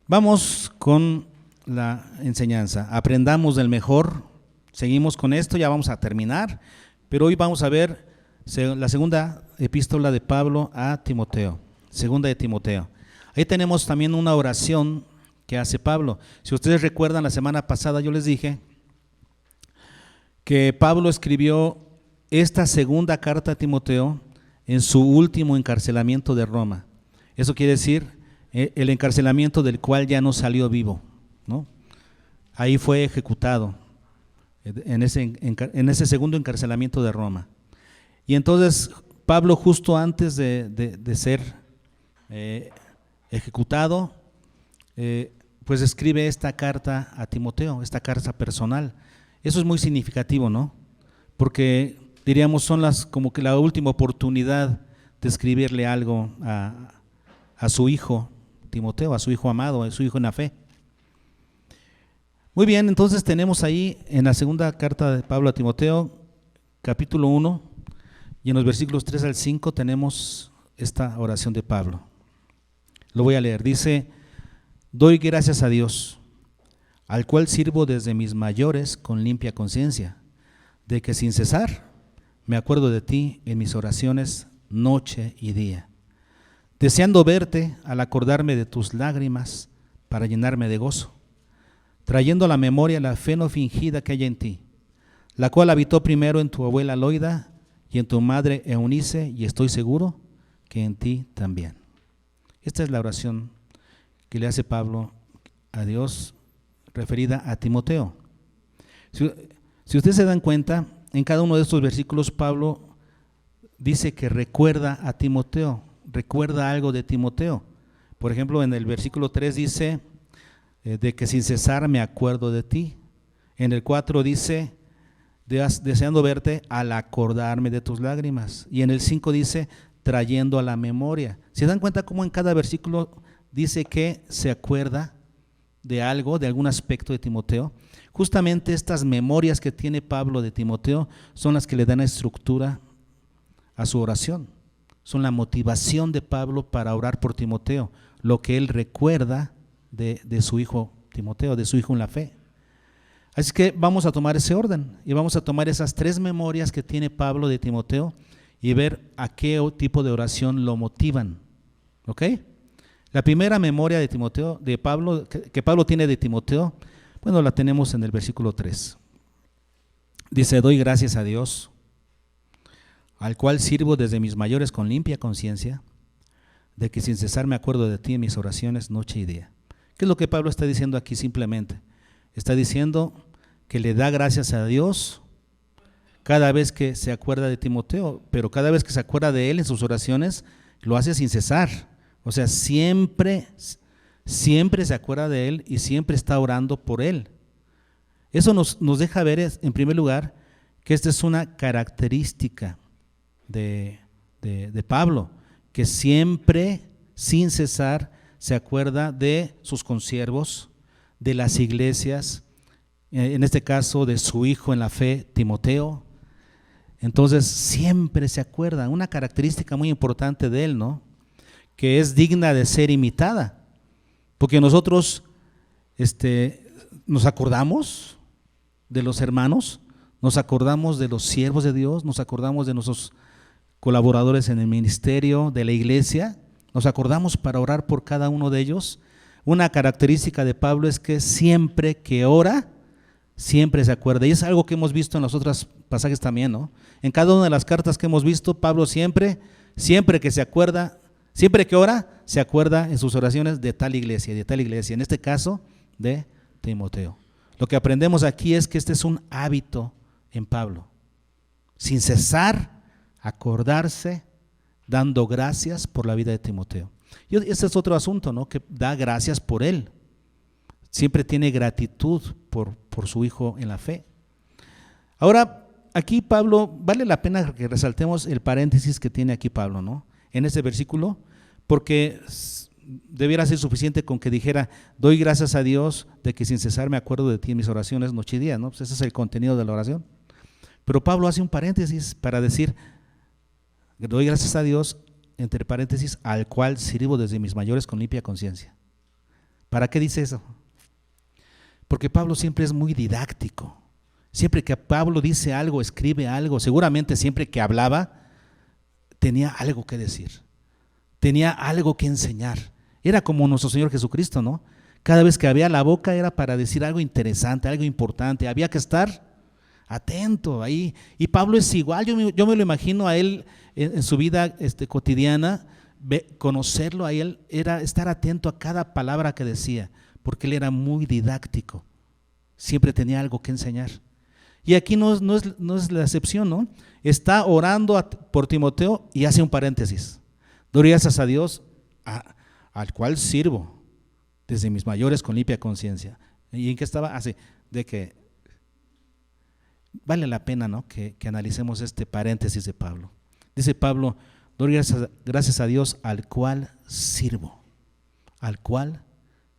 Vamos con la enseñanza. Aprendamos del mejor. Seguimos con esto, ya vamos a terminar. Pero hoy vamos a ver la segunda epístola de Pablo a Timoteo. Segunda de Timoteo. Ahí tenemos también una oración que hace Pablo. Si ustedes recuerdan, la semana pasada yo les dije que Pablo escribió esta segunda carta a Timoteo en su último encarcelamiento de Roma. Eso quiere decir el encarcelamiento del cual ya no salió vivo, ¿no? Ahí fue ejecutado en ese segundo encarcelamiento de Roma. Y entonces Pablo, justo antes de ser ejecutado, pues escribe esta carta a Timoteo, esta carta personal. Eso es muy significativo, ¿no? Porque diríamos son como que la última oportunidad de escribirle algo a su hijo Timoteo, a su hijo amado, a su hijo en la fe. Muy bien, entonces tenemos ahí en la segunda carta de Pablo a Timoteo, capítulo 1, y en los versículos 3 al 5 tenemos esta oración de Pablo. Lo voy a leer. Dice: doy gracias a Dios, al cual sirvo desde mis mayores con limpia conciencia, de que sin cesar me acuerdo de ti en mis oraciones noche y día, deseando verte al acordarme de tus lágrimas para llenarme de gozo, trayendo a la memoria la fe no fingida que hay en ti, la cual habitó primero en tu abuela Loida y en tu madre Eunice, y estoy seguro que en ti también. Esta es la oración que le hace Pablo a Dios referida a Timoteo. Si ustedes se dan cuenta, en cada uno de estos versículos Pablo dice que recuerda a Timoteo, recuerda algo de Timoteo. Por ejemplo, en el versículo 3 dice de que sin cesar me acuerdo de ti. En el 4 dice deseando verte al acordarme de tus lágrimas. Y en el 5 dice trayendo a la memoria. ¿Se dan cuenta cómo en cada versículo dice que se acuerda de algo, de algún aspecto de Timoteo? Justamente estas memorias que tiene Pablo de Timoteo son las que le dan estructura a su oración. Son la motivación de Pablo para orar por Timoteo, lo que él recuerda de su hijo Timoteo, de su hijo en la fe. Así que vamos a tomar ese orden y vamos a tomar esas tres memorias que tiene Pablo de Timoteo y ver a qué tipo de oración lo motivan. ¿Ok? La primera memoria de Timoteo, de Pablo, que Pablo tiene de Timoteo, bueno, la tenemos en el versículo 3. Dice: doy gracias a Dios, al cual sirvo desde mis mayores con limpia conciencia, de que sin cesar me acuerdo de ti en mis oraciones noche y día. ¿Qué es lo que Pablo está diciendo aquí simplemente? Está diciendo que le da gracias a Dios cada vez que se acuerda de Timoteo, pero cada vez que se acuerda de él en sus oraciones, lo hace sin cesar. O sea, siempre se acuerda de él y siempre está orando por él. Eso nos deja ver, en primer lugar, que esta es una característica de Pablo, que siempre, sin cesar, se acuerda de sus consiervos, de las iglesias, en este caso de su hijo en la fe, Timoteo. Entonces siempre se acuerda, una característica muy importante de él, ¿no? Que es digna de ser imitada, porque nosotros nos acordamos de los hermanos, nos acordamos de los siervos de Dios, nos acordamos de nuestros colaboradores en el ministerio, de la iglesia, nos acordamos para orar por cada uno de ellos. Una característica de Pablo es que siempre que ora, siempre se acuerda, y es algo que hemos visto en los otros pasajes también, ¿no? En cada una de las cartas que hemos visto, Pablo siempre que se acuerda, siempre que ora, se acuerda en sus oraciones de tal iglesia, en este caso de Timoteo. Lo que aprendemos aquí es que este es un hábito en Pablo, sin cesar acordarse, dando gracias por la vida de Timoteo. Y este es otro asunto, ¿no? Que da gracias por él, siempre tiene gratitud por su hijo en la fe. Ahora, aquí Pablo, vale la pena que resaltemos el paréntesis que tiene aquí Pablo, ¿no? En este versículo, porque debiera ser suficiente con que dijera: doy gracias a Dios de que sin cesar me acuerdo de ti en mis oraciones noche y día, ¿no? Pues ese es el contenido de la oración. Pero Pablo hace un paréntesis para decir: doy gracias a Dios, entre paréntesis, al cual sirvo desde mis mayores con limpia conciencia. ¿Para qué dice eso? Porque Pablo siempre es muy didáctico. Siempre que Pablo dice algo, escribe algo, seguramente siempre que hablaba, tenía algo que decir, tenía algo que enseñar. Era como nuestro Señor Jesucristo, ¿no? Cada vez que abría la boca era para decir algo interesante, algo importante. Había que estar atento ahí. Y Pablo es igual, yo me lo imagino a él en su vida cotidiana, conocerlo a él, era estar atento a cada palabra que decía, porque él era muy didáctico, siempre tenía algo que enseñar. Y aquí no es la excepción, ¿no? Está orando por Timoteo y hace un paréntesis. Doy gracias a Dios, al cual sirvo desde mis mayores con limpia conciencia. ¿Y en qué estaba? Así, de que vale la pena, ¿no?, que analicemos este paréntesis de Pablo. Dice Pablo, doy gracias a Dios al cual sirvo. Al cual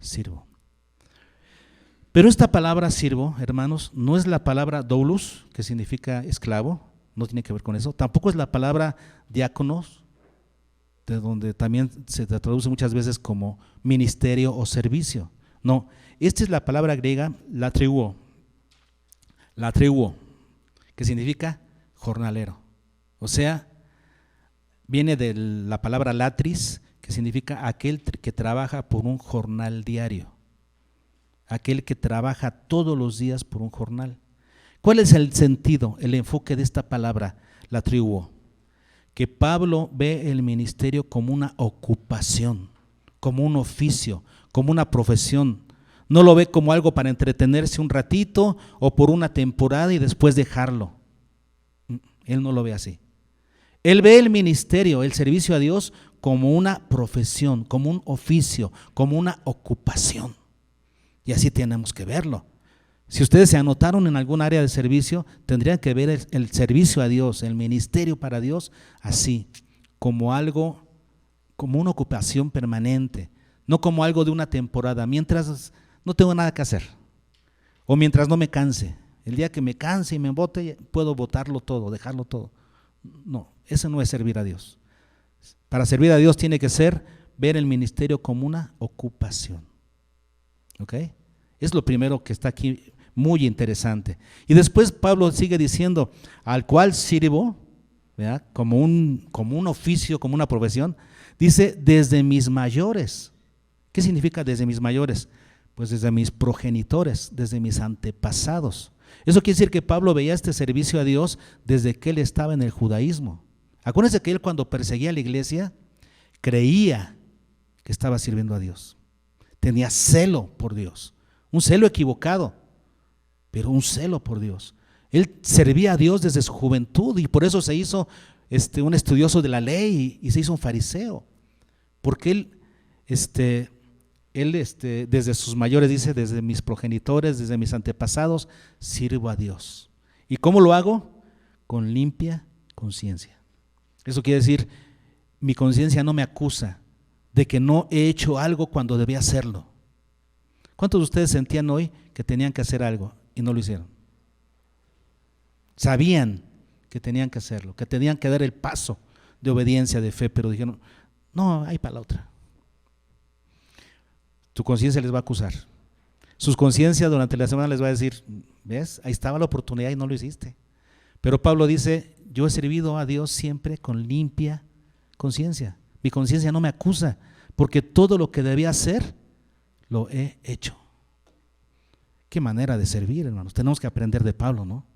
sirvo. Pero esta palabra sirvo, hermanos, no es la palabra doulos, que significa esclavo, no tiene que ver con eso. Tampoco es la palabra diáconos, de donde también se traduce muchas veces como ministerio o servicio. No, esta es la palabra griega latreuo, que significa jornalero. O sea, viene de la palabra latris, que significa aquel que trabaja por un jornal diario, aquel que trabaja todos los días por un jornal. ¿Cuál es el sentido, el enfoque de esta palabra, latreuo? Que Pablo ve el ministerio como una ocupación, como un oficio, como una profesión. No lo ve como algo para entretenerse un ratito o por una temporada y después dejarlo. Él no lo ve así. Él ve el ministerio, el servicio a Dios, como una profesión, como un oficio, como una ocupación. Y así tenemos que verlo. Si ustedes se anotaron en algún área de servicio, tendrían que ver el servicio a Dios, el ministerio para Dios, así, como algo, como una ocupación permanente, no como algo de una temporada, mientras no tengo nada que hacer, o mientras no me canse. El día que me canse y me bote, puedo botarlo todo, dejarlo todo. No, eso no es servir a Dios. Para servir a Dios tiene que ser ver el ministerio como una ocupación. ¿Ok? Es lo primero que está aquí muy interesante. Y después Pablo sigue diciendo, al cual sirvo, ¿verdad?, como un oficio, como una profesión. Dice, desde mis mayores. ¿Qué significa desde mis mayores? Pues desde mis progenitores, desde mis antepasados. Eso quiere decir que Pablo veía este servicio a Dios desde que él estaba en el judaísmo. Acuérdense que él, cuando perseguía a la iglesia, creía que estaba sirviendo a Dios. Tenía celo por Dios, un celo equivocado, pero un celo por Dios. Él servía a Dios desde su juventud y por eso se hizo un estudioso de la ley y se hizo un fariseo, porque él desde sus mayores dice, desde mis progenitores, desde mis antepasados, sirvo a Dios. ¿Y cómo lo hago? Con limpia conciencia. Eso quiere decir, mi conciencia no me acusa de que no he hecho algo cuando debía hacerlo. ¿Cuántos de ustedes sentían hoy que tenían que hacer algo y no lo hicieron? Sabían que tenían que hacerlo, que tenían que dar el paso de obediencia, de fe, pero dijeron, no, hay para la otra. Tu conciencia les va a acusar. Sus conciencias durante la semana les va a decir, ¿ves? Ahí estaba la oportunidad y no lo hiciste. Pero Pablo dice, yo he servido a Dios siempre con limpia conciencia. Mi conciencia no me acusa, porque todo lo que debía hacer, lo he hecho. Qué manera de servir, hermanos. Tenemos que aprender de Pablo, ¿no?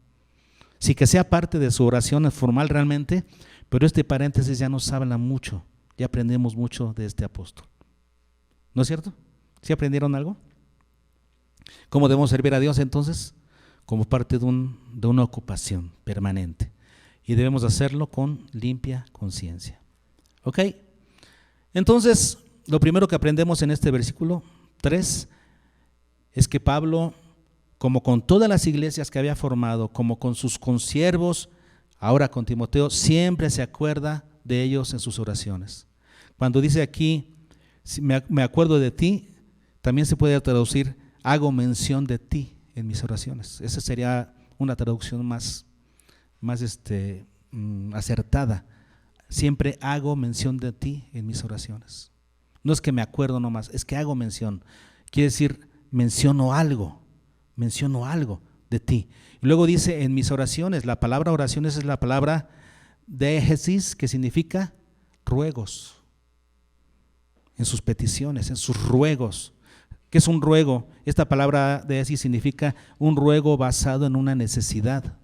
Sí, que sea parte de su oración formal realmente, pero este paréntesis ya nos habla mucho. Ya aprendemos mucho de este apóstol. ¿No es cierto? ¿Sí aprendieron algo? ¿Cómo debemos servir a Dios entonces? Como parte de una ocupación permanente. Y debemos hacerlo con limpia conciencia. ¿Ok? Entonces, lo primero que aprendemos en este versículo 3 es que Pablo, como con todas las iglesias que había formado, como con sus consiervos, ahora con Timoteo, siempre se acuerda de ellos en sus oraciones. Cuando dice aquí, me acuerdo de ti, también se puede traducir, hago mención de ti en mis oraciones. Esa sería una traducción más acertada. Siempre hago mención de ti en mis oraciones. No es que me acuerdo nomás, es que hago mención. Quiere decir, menciono algo de ti. Y luego dice, en mis oraciones, la palabra oraciones es la palabra diegesis, que significa ruegos. En sus peticiones, en sus ruegos. ¿Qué es un ruego? Esta palabra diegesis significa un ruego basado en una necesidad.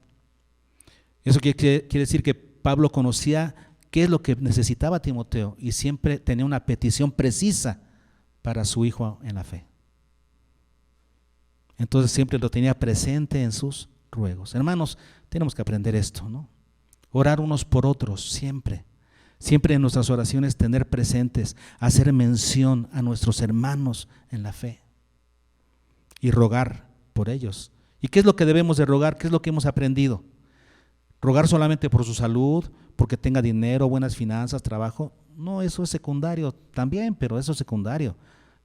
Eso quiere decir que Pablo conocía qué es lo que necesitaba Timoteo y siempre tenía una petición precisa para su hijo en la fe. Entonces siempre lo tenía presente en sus ruegos. Hermanos, tenemos que aprender esto, ¿no? Orar unos por otros siempre. Siempre en nuestras oraciones tener presentes, hacer mención a nuestros hermanos en la fe y rogar por ellos. ¿Y qué es lo que debemos de rogar? ¿Qué es lo que hemos aprendido? ¿Rogar solamente por su salud, porque tenga dinero, buenas finanzas, trabajo? No, eso es secundario también, pero eso es secundario.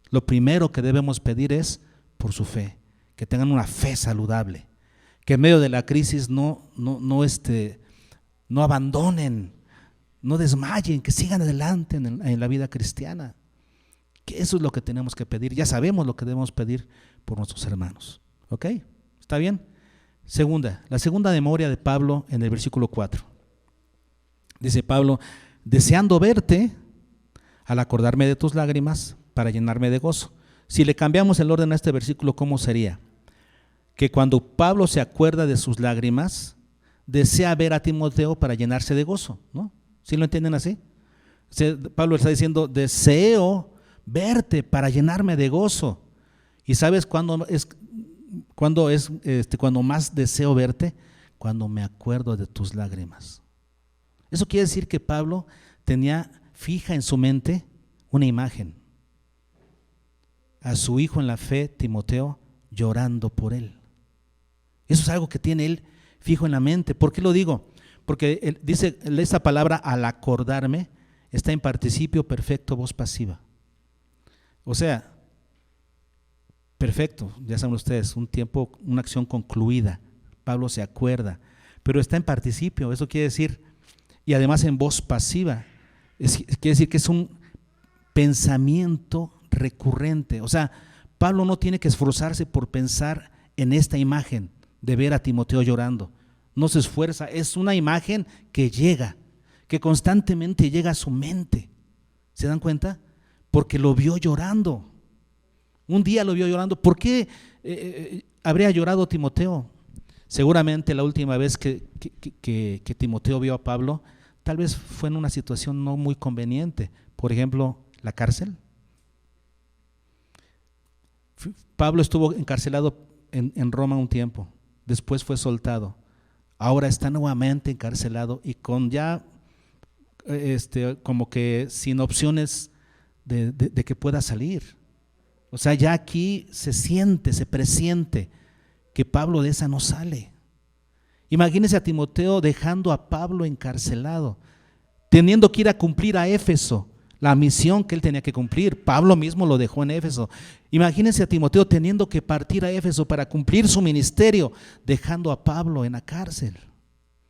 Lo primero que debemos pedir es por su fe, que tengan una fe saludable, que en medio de la crisis no abandonen, no desmayen, que sigan adelante en la vida cristiana. Que eso es lo que tenemos que pedir. Ya sabemos lo que debemos pedir por nuestros hermanos. ¿Ok? ¿Está bien? La segunda memoria de Pablo en el versículo 4. Dice Pablo, deseando verte, al acordarme de tus lágrimas, para llenarme de gozo. Si le cambiamos el orden a este versículo, ¿cómo sería? Que cuando Pablo se acuerda de sus lágrimas, desea ver a Timoteo para llenarse de gozo, ¿no? ¿Sí lo entienden así? Pablo está diciendo, deseo verte para llenarme de gozo. ¿Y sabes cuándo es cuando más deseo verte? Cuando me acuerdo de tus lágrimas. Eso quiere decir que Pablo tenía fija en su mente una imagen. A su hijo en la fe, Timoteo, llorando por él. Eso es algo que tiene él fijo en la mente. ¿Por qué lo digo? Porque dice esta palabra al acordarme, está en participio perfecto, voz pasiva. O sea, perfecto, ya saben ustedes, un tiempo, una acción concluida. Pablo se acuerda, pero está en participio, eso quiere decir, y además en voz pasiva, quiere decir que es un pensamiento recurrente. O sea, Pablo no tiene que esforzarse por pensar en esta imagen de ver a Timoteo llorando. No se esfuerza, es una imagen que llega, que constantemente llega a su mente. ¿Se dan cuenta? Porque lo vio llorando. Un día lo vio llorando. ¿Por qué habría llorado Timoteo? Seguramente la última vez que Timoteo vio a Pablo, tal vez fue en una situación no muy conveniente. Por ejemplo, la cárcel. Pablo estuvo encarcelado en Roma un tiempo, después fue soltado. Ahora está nuevamente encarcelado y con ya como que sin opciones de que pueda salir. O sea, ya aquí se presiente que Pablo de esa no sale. Imagínense a Timoteo dejando a Pablo encarcelado, teniendo que ir a cumplir a Éfeso la misión que él tenía que cumplir. Pablo mismo lo dejó en Éfeso. Imagínense a Timoteo teniendo que partir a Éfeso para cumplir su ministerio, dejando a Pablo en la cárcel,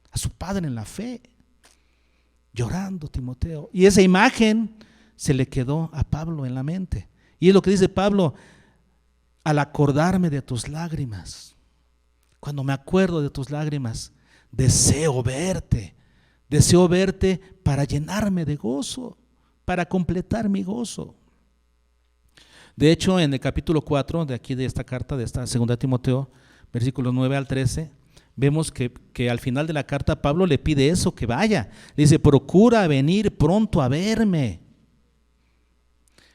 a su padre en la fe, llorando Timoteo. Y esa imagen se le quedó a Pablo en la mente. Y es lo que dice Pablo, al acordarme de tus lágrimas, cuando me acuerdo de tus lágrimas, deseo verte para llenarme de gozo, para completar mi gozo. De hecho, en el capítulo 4 de aquí de esta carta, de esta segunda de Timoteo, versículos 9 al 13, vemos que al final de la carta Pablo le pide eso, que vaya. Le dice, procura venir pronto a verme,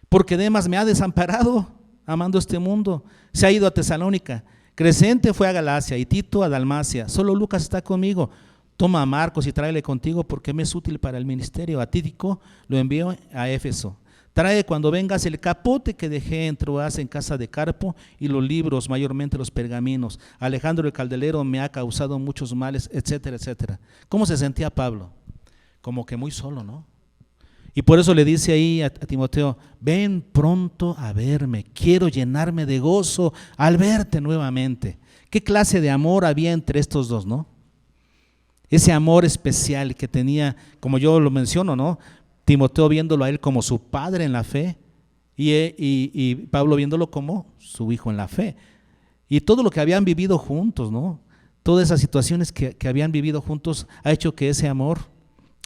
porque Demas me ha desamparado, amando este mundo. Se ha ido a Tesalónica, Crescente fue a Galacia y Tito a Dalmacia. Solo Lucas está conmigo. Toma a Marcos y tráele contigo porque me es útil para el ministerio. A Tíquico lo envío a Éfeso. Trae cuando vengas el capote que dejé en Troas en casa de Carpo y los libros, mayormente los pergaminos. Alejandro el caldelero me ha causado muchos males, etcétera, etcétera. ¿Cómo se sentía Pablo? Como que muy solo, ¿no? Y por eso le dice ahí a Timoteo, ven pronto a verme, quiero llenarme de gozo al verte nuevamente. ¿Qué clase de amor había entre estos dos, no? Ese amor especial que tenía, como yo lo menciono, ¿no? Timoteo viéndolo a él como su padre en la fe y Pablo viéndolo como su hijo en la fe. Y todo lo que habían vivido juntos, ¿no? Todas esas situaciones que habían vivido juntos ha hecho que ese amor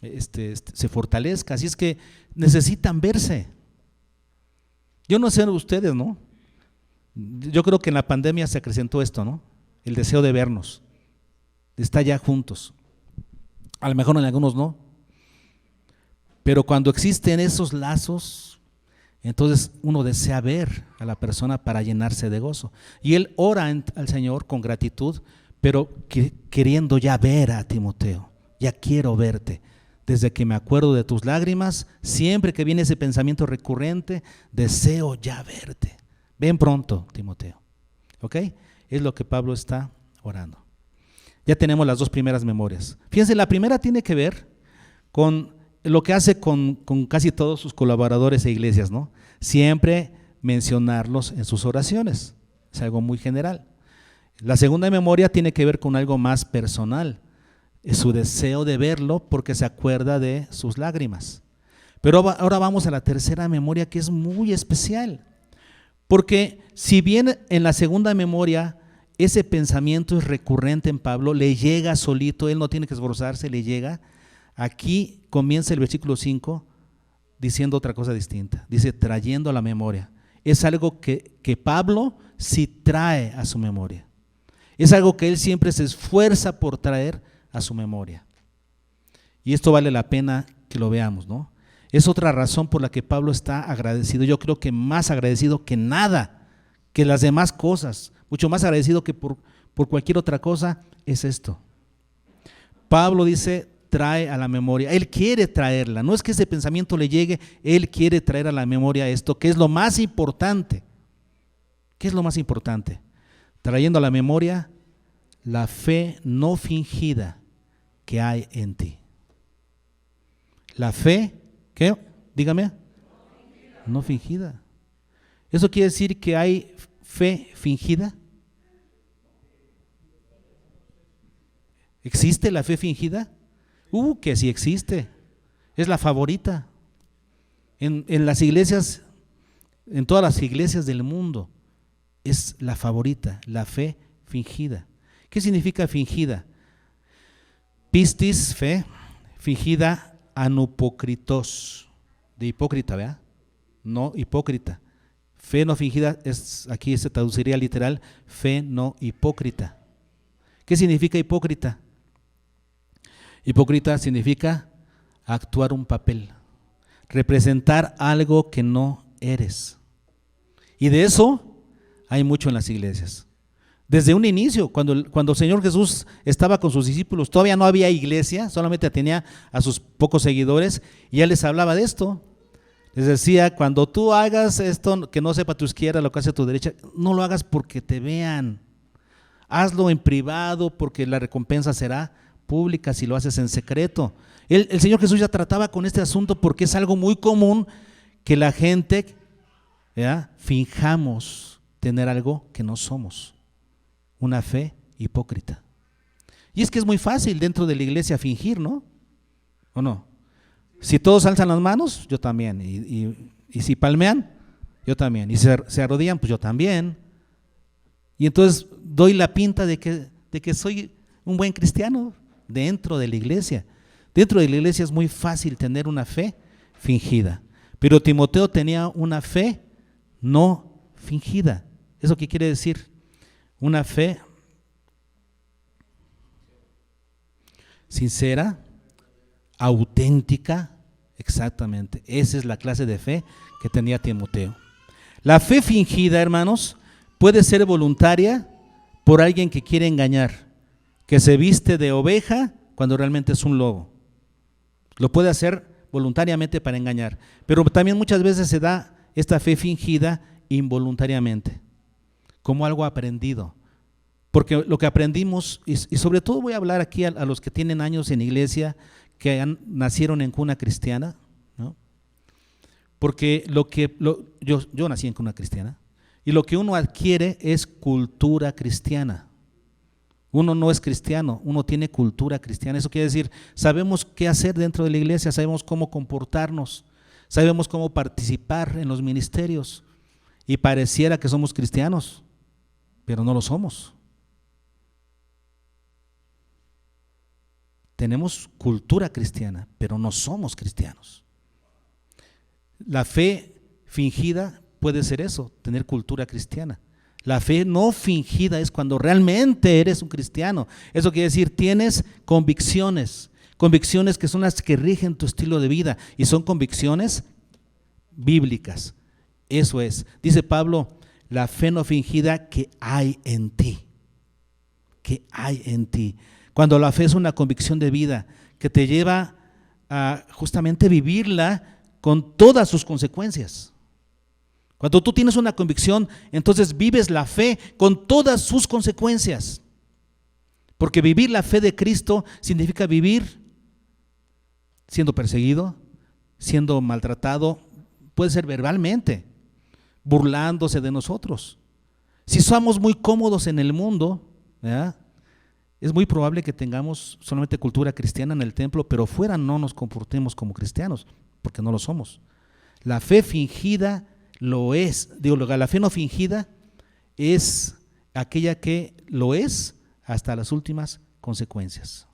se fortalezca. Así es que necesitan verse. Yo no sé ustedes, ¿no? Yo creo que en la pandemia se acrecentó esto, ¿no? El deseo de vernos, de estar ya juntos. A lo mejor en algunos no. Pero cuando existen esos lazos, entonces uno desea ver a la persona para llenarse de gozo. Y él ora al Señor con gratitud, pero queriendo ya ver a Timoteo. Ya quiero verte. Desde que me acuerdo de tus lágrimas, siempre que viene ese pensamiento recurrente, deseo ya verte. Ven pronto, Timoteo. ¿Ok? Es lo que Pablo está orando. Ya tenemos las dos primeras memorias. Fíjense, la primera tiene que ver con lo que hace con casi todos sus colaboradores e iglesias, ¿no? Siempre mencionarlos en sus oraciones. Es algo muy general. La segunda memoria tiene que ver con algo más personal. Es su deseo de verlo porque se acuerda de sus lágrimas. Pero ahora vamos a la tercera memoria, que es muy especial. Porque si bien en la segunda memoria ese pensamiento es recurrente en Pablo, le llega solito, él no tiene que esforzarse, le llega. Aquí comienza el versículo 5 diciendo otra cosa distinta. Dice, trayendo a la memoria. Es algo que Pablo sí trae a su memoria. Es algo que él siempre se esfuerza por traer a su memoria. Y esto vale la pena que lo veamos, ¿no? Es otra razón por la que Pablo está agradecido. Yo creo que más agradecido que nada, que las demás cosas, mucho más agradecido que por cualquier otra cosa, es esto. Pablo dice, trae a la memoria. Él quiere traerla. No es que ese pensamiento le llegue, él quiere traer a la memoria esto, que es lo más importante. ¿Qué es lo más importante? Trayendo a la memoria la fe no fingida que hay en ti. La fe, ¿qué? Dígame. No fingida. ¿Eso quiere decir que hay fe fingida? ¿Existe la fe fingida? Que sí existe. Es la favorita. En las iglesias, en todas las iglesias del mundo, es la favorita, la fe fingida. ¿Qué significa fingida? Pistis, fe, fingida, anupokritos, de hipócrita, ¿verdad? No hipócrita. Fe no fingida, aquí se traduciría literal, fe no hipócrita. ¿Qué significa hipócrita? Hipócrita significa actuar un papel, representar algo que no eres. Y de eso hay mucho en las iglesias. Desde un inicio, cuando el Señor Jesús estaba con sus discípulos, todavía no había iglesia, solamente tenía a sus pocos seguidores, y Él les hablaba de esto. Les decía, cuando tú hagas esto, que no sepa tu izquierda lo que hace tu derecha, no lo hagas porque te vean. Hazlo en privado porque la recompensa será pública si lo haces en secreto. El Señor Jesús ya trataba con este asunto porque es algo muy común que la gente, ¿verdad?, finjamos tener algo que no somos. Una fe hipócrita. Y es que es muy fácil dentro de la iglesia fingir, ¿no? ¿O no? Si todos alzan las manos, yo también. Y si palmean, yo también. Y se arrodillan, pues yo también. Y entonces doy la pinta de que soy un buen cristiano dentro de la iglesia. Dentro de la iglesia es muy fácil tener una fe fingida. Pero Timoteo tenía una fe no fingida. ¿Eso qué quiere decir? Una fe sincera, auténtica, exactamente. Esa es la clase de fe que tenía Timoteo. La fe fingida, hermanos, puede ser voluntaria por alguien que quiere engañar, que se viste de oveja cuando realmente es un lobo. Lo puede hacer voluntariamente para engañar, pero también muchas veces se da esta fe fingida involuntariamente, como algo aprendido. Porque lo que aprendimos, y sobre todo voy a hablar aquí a los que tienen años en iglesia, que nacieron en cuna cristiana, ¿no? Porque yo nací en cuna cristiana, y lo que uno adquiere es cultura cristiana. Uno no es cristiano, uno tiene cultura cristiana. Eso quiere decir, sabemos qué hacer dentro de la iglesia, sabemos cómo comportarnos, sabemos cómo participar en los ministerios y pareciera que somos cristianos, pero no lo somos. Tenemos cultura cristiana, pero no somos cristianos. La fe fingida puede ser eso, tener cultura cristiana. La fe no fingida es cuando realmente eres un cristiano. Eso quiere decir, tienes convicciones que son las que rigen tu estilo de vida y son convicciones bíblicas. Eso es, dice Pablo, la fe no fingida que hay en ti, que hay en ti. Cuando la fe es una convicción de vida que te lleva a justamente vivirla con todas sus consecuencias. Cuando tú tienes una convicción, entonces vives la fe con todas sus consecuencias. Porque vivir la fe de Cristo significa vivir siendo perseguido, siendo maltratado, puede ser verbalmente, burlándose de nosotros. Si somos muy cómodos en el mundo, ¿verdad?, es muy probable que tengamos solamente cultura cristiana en el templo, pero fuera no nos comportemos como cristianos, porque no lo somos. La fe fingida lo es, la fe no fingida es aquella que lo es hasta las últimas consecuencias.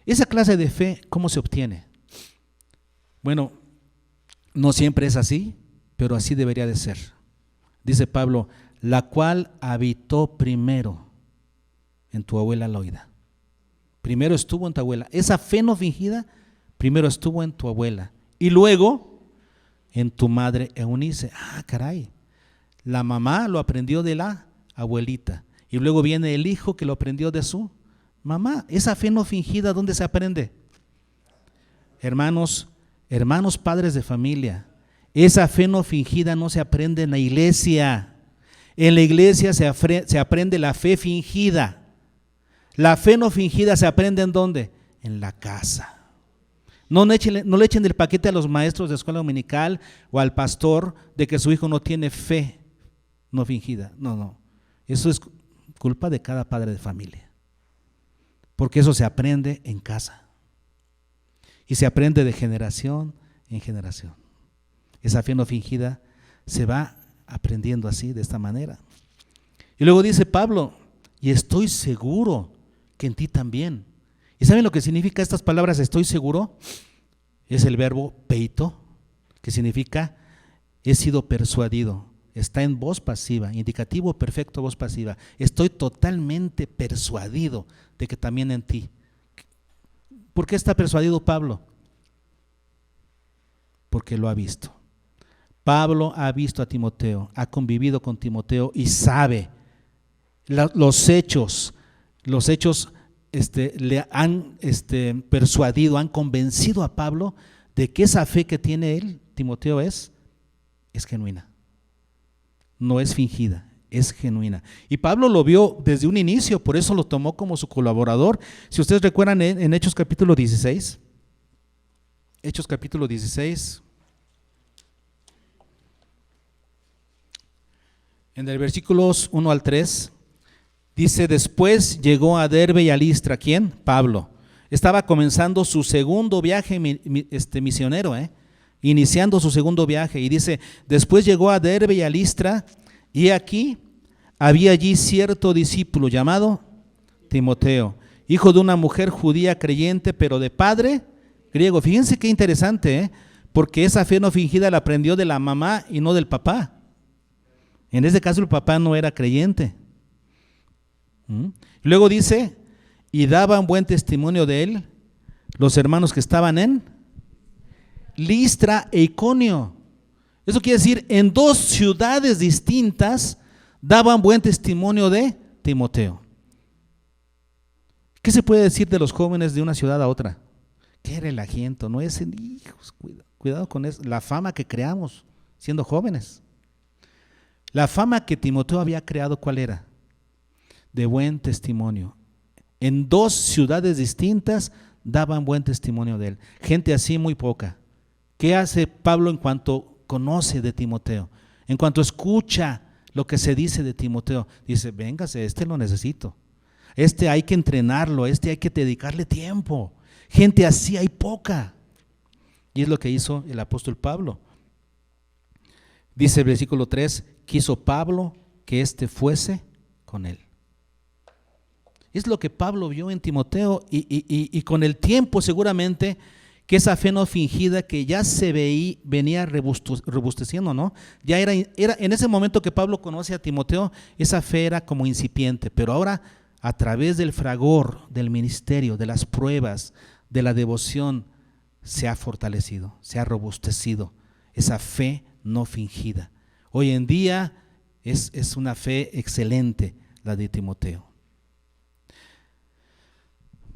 Esa clase de fe, ¿cómo se obtiene? Bueno, no siempre es así, pero así debería de ser. Dice Pablo, la cual habitó primero en tu abuela Loida. Primero estuvo en tu abuela. Esa fe no fingida, primero estuvo en tu abuela y luego en tu madre Eunice. Ah, caray, la mamá lo aprendió de la abuelita y luego viene el hijo que lo aprendió de su mamá. Esa fe no fingida, ¿dónde se aprende? Hermanos padres de familia, esa fe no fingida no se aprende en la iglesia. En la iglesia se aprende la fe fingida. La fe no fingida se aprende ¿en dónde? En la casa. No le echen el paquete a los maestros de escuela dominical o al pastor de que su hijo no tiene fe no fingida. No. Eso es culpa de cada padre de familia. Porque eso se aprende en casa. Y se aprende de generación en generación. Esa fe no fingida se va aprendiendo así, de esta manera. Y luego dice Pablo, y estoy seguro que en ti también. ¿Y saben lo que significa estas palabras, estoy seguro? Es el verbo peito, que significa he sido persuadido. Está en voz pasiva, indicativo perfecto, voz pasiva. Estoy totalmente persuadido de que también en ti. ¿Por qué está persuadido Pablo? Porque lo ha visto. Pablo ha visto a Timoteo, ha convivido con Timoteo y sabe los hechos le han persuadido, han convencido a Pablo de que esa fe que tiene él, Timoteo, es genuina. No es fingida, es genuina. Y Pablo lo vio desde un inicio, por eso lo tomó como su colaborador. Si ustedes recuerdan en Hechos capítulo 16, Hechos capítulo 16, en el versículos 1 al 3, dice, después llegó a Derbe y a Listra. ¿Quién? Pablo. Estaba comenzando su segundo viaje misionero, iniciando su segundo viaje. Y dice, después llegó a Derbe y a Listra, y aquí había allí cierto discípulo llamado Timoteo, hijo de una mujer judía creyente, pero de padre griego. Fíjense qué interesante, porque esa fe no fingida la aprendió de la mamá y no del papá. En este caso el papá no era creyente. Luego dice, y daban buen testimonio de él los hermanos que estaban en Listra e Iconio. Eso quiere decir, en dos ciudades distintas daban buen testimonio de Timoteo. ¿Qué se puede decir de los jóvenes de una ciudad a otra? Qué relajiento, no es hijos, cuidado con eso, la fama que creamos siendo jóvenes. La fama que Timoteo había creado, ¿cuál era? De buen testimonio. En dos ciudades distintas daban buen testimonio de él. Gente así muy poca. ¿Qué hace Pablo en cuanto conoce de Timoteo? En cuanto escucha lo que se dice de Timoteo, dice, véngase, lo necesito. Hay que entrenarlo, hay que dedicarle tiempo. Gente así hay poca. Y es lo que hizo el apóstol Pablo. Dice el versículo 3, quiso Pablo que éste fuese con él. Es lo que Pablo vio en Timoteo y con el tiempo seguramente que esa fe no fingida que ya venía robusteciendo, ¿no? Ya era en ese momento que Pablo conoce a Timoteo, esa fe era como incipiente, pero ahora a través del fragor del ministerio, de las pruebas, de la devoción, se ha fortalecido, se ha robustecido esa fe no fingida. Hoy en día es una fe excelente la de Timoteo.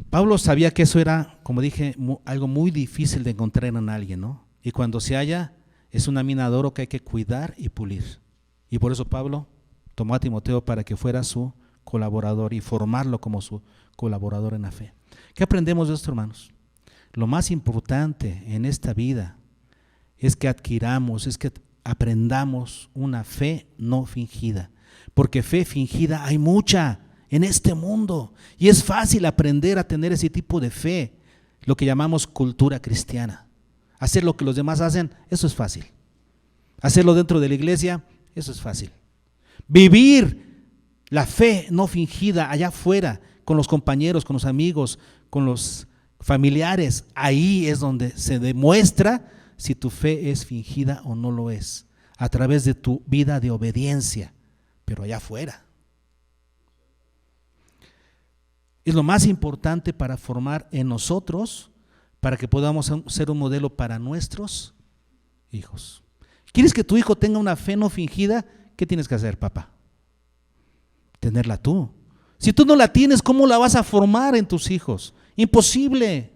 Pablo sabía que eso era, como dije, algo muy difícil de encontrar en alguien, ¿no? Y cuando se halla, es una mina de oro que hay que cuidar y pulir. Y por eso Pablo tomó a Timoteo para que fuera su colaborador y formarlo como su colaborador en la fe. ¿Qué aprendemos de esto, hermanos? Lo más importante en esta vida es que aprendamos una fe no fingida, porque fe fingida hay mucha en este mundo y es fácil aprender a tener ese tipo de fe, lo que llamamos cultura cristiana. Hacer lo que los demás hacen, eso es fácil. Hacerlo dentro de la iglesia, eso es fácil. Vivir la fe no fingida allá afuera, con los compañeros, con los amigos, con los familiares, ahí es donde se demuestra si tu fe es fingida o no lo es, a través de tu vida de obediencia, pero allá afuera. Es lo más importante para formar en nosotros, para que podamos ser un modelo para nuestros hijos. ¿Quieres que tu hijo tenga una fe no fingida? ¿Qué tienes que hacer, papá? Tenerla tú. Si tú no la tienes, ¿cómo la vas a formar en tus hijos? Imposible.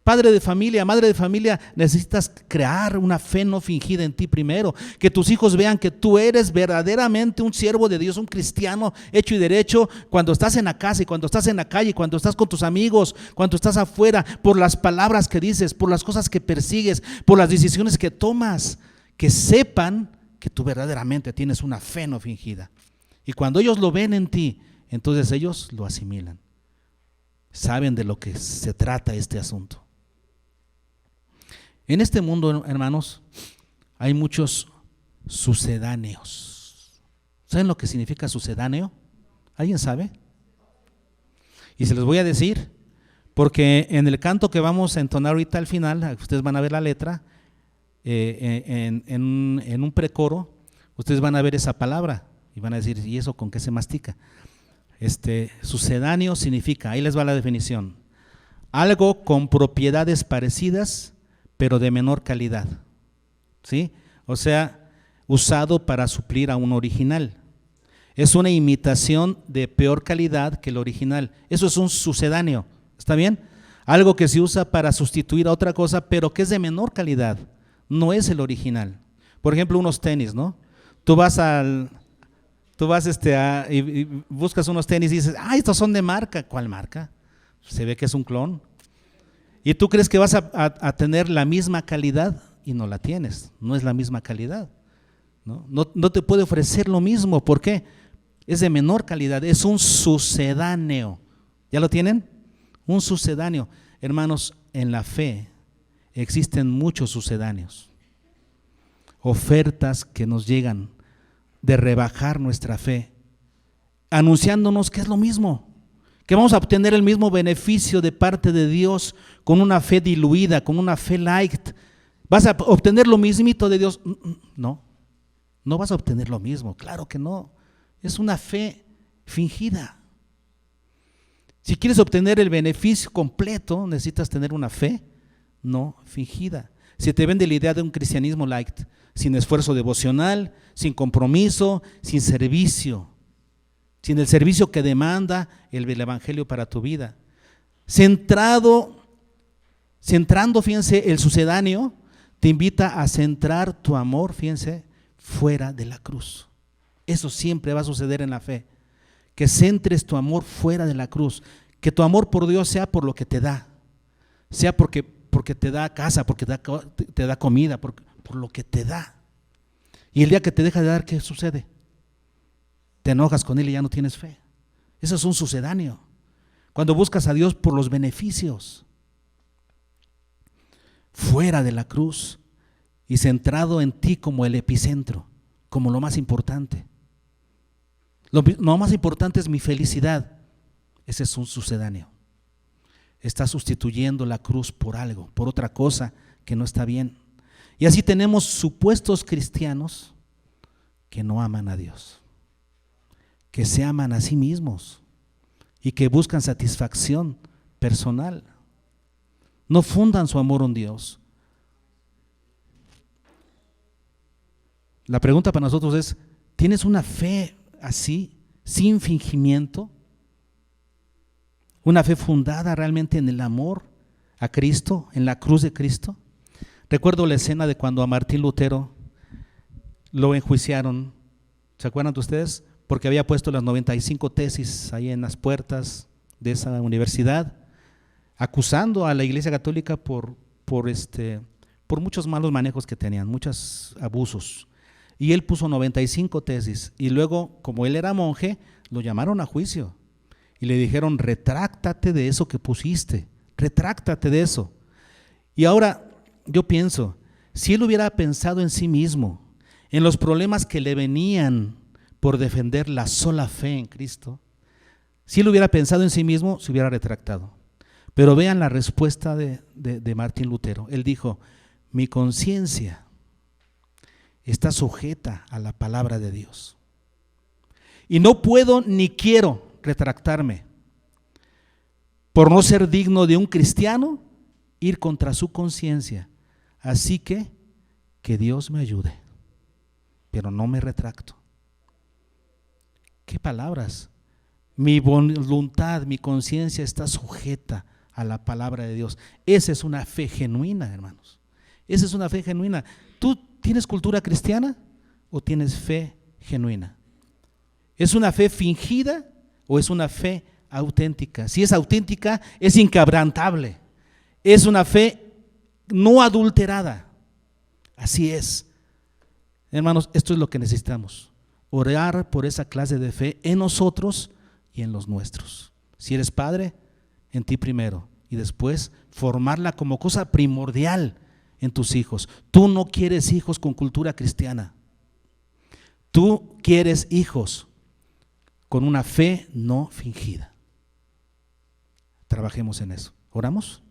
Padre de familia, madre de familia, necesitas crear una fe no fingida en ti primero, que tus hijos vean que tú eres verdaderamente un siervo de Dios, un cristiano hecho y derecho, cuando estás en la casa y cuando estás en la calle, cuando estás con tus amigos, cuando estás afuera, por las palabras que dices, por las cosas que persigues, por las decisiones que tomas, que sepan que tú verdaderamente tienes una fe no fingida. Y cuando ellos lo ven en ti, entonces ellos lo asimilan. Saben de lo que se trata este asunto. En este mundo, hermanos, hay muchos sucedáneos. ¿Saben lo que significa sucedáneo? ¿Alguien sabe? Y se los voy a decir, porque en el canto que vamos a entonar ahorita al final, ustedes van a ver la letra, en un precoro, ustedes van a ver esa palabra y van a decir, ¿y eso con qué se mastica? Sucedáneo significa, ahí les va la definición, algo con propiedades parecidas pero de menor calidad, ¿sí? O sea, usado para suplir a un original. Es una imitación de peor calidad que el original. Eso es un sucedáneo, ¿está bien? Algo que se usa para sustituir a otra cosa, pero que es de menor calidad, no es el original. Por ejemplo, unos tenis, ¿no? Tú vas y buscas unos tenis y dices, estos son de marca. ¿Cuál marca? Se ve que es un clon. Y tú crees que vas a tener la misma calidad y no la tienes, no es la misma calidad. No te puede ofrecer lo mismo, ¿por qué? Es de menor calidad, es un sucedáneo. ¿Ya lo tienen? Un sucedáneo. Hermanos, en la fe existen muchos sucedáneos. Ofertas que nos llegan de rebajar nuestra fe, anunciándonos que es lo mismo, que vamos a obtener el mismo beneficio de parte de Dios con una fe diluida, con una fe light. ¿Vas a obtener lo mismito de Dios? No vas a obtener lo mismo, claro que no. Es una fe fingida. Si quieres obtener el beneficio completo, necesitas tener una fe no fingida. Si te vende la idea de un cristianismo light, sin esfuerzo devocional, sin compromiso, sin servicio, sin el servicio que demanda el evangelio para tu vida. Centrando, fíjense, el sucedáneo te invita a centrar tu amor, fíjense, fuera de la cruz. Eso siempre va a suceder en la fe, que centres tu amor fuera de la cruz, que tu amor por Dios sea por lo que te da, sea porque te da casa, porque te da comida, por lo que te da. Y el día que te deja de dar, ¿qué sucede? Te enojas con él y ya no tienes fe. Eso es un sucedáneo. Cuando buscas a Dios por los beneficios. fuera de la cruz y centrado en ti como el epicentro, como lo más importante. Lo más importante es mi felicidad. Ese es un sucedáneo. Está sustituyendo la cruz por algo, por otra cosa que no está bien. Y así tenemos supuestos cristianos que no aman a Dios, que se aman a sí mismos y que buscan satisfacción personal. No fundan su amor en Dios. La pregunta para nosotros es, ¿tienes una fe así, sin fingimiento? ¿Una fe fundada realmente en el amor a Cristo, en la cruz de Cristo? Recuerdo la escena de cuando a Martín Lutero lo enjuiciaron. ¿Se acuerdan de ustedes? Porque había puesto las 95 tesis ahí en las puertas de esa universidad, acusando a la Iglesia Católica por muchos malos manejos que tenían, muchos abusos. Y él puso 95 tesis y luego, como él era monje, lo llamaron a juicio y le dijeron: retráctate de eso que pusiste, retráctate de eso. Y ahora yo pienso, si él hubiera pensado en sí mismo, en los problemas que le venían por defender la sola fe en Cristo, si él hubiera pensado en sí mismo, se hubiera retractado. Pero vean la respuesta de Martín Lutero. Él dijo: mi conciencia está sujeta a la palabra de Dios y no puedo ni quiero retractarme por no ser digno de un cristiano ir contra su conciencia. Así que Dios me ayude, pero no me retracto. ¿Qué palabras? Mi voluntad, mi conciencia está sujeta a la palabra de Dios. Esa es una fe genuina, hermanos. Esa es una fe genuina. ¿Tú tienes cultura cristiana o tienes fe genuina? ¿Es una fe fingida o es una fe auténtica? Si es auténtica, es inquebrantable. Es una fe no adulterada. Así es. Hermanos, esto es lo que necesitamos. Orar por esa clase de fe en nosotros y en los nuestros. Si eres padre, en ti primero, y después formarla como cosa primordial en tus hijos. Tú no quieres hijos con cultura cristiana. Tú quieres hijos con una fe no fingida. Trabajemos en eso. ¿Oramos?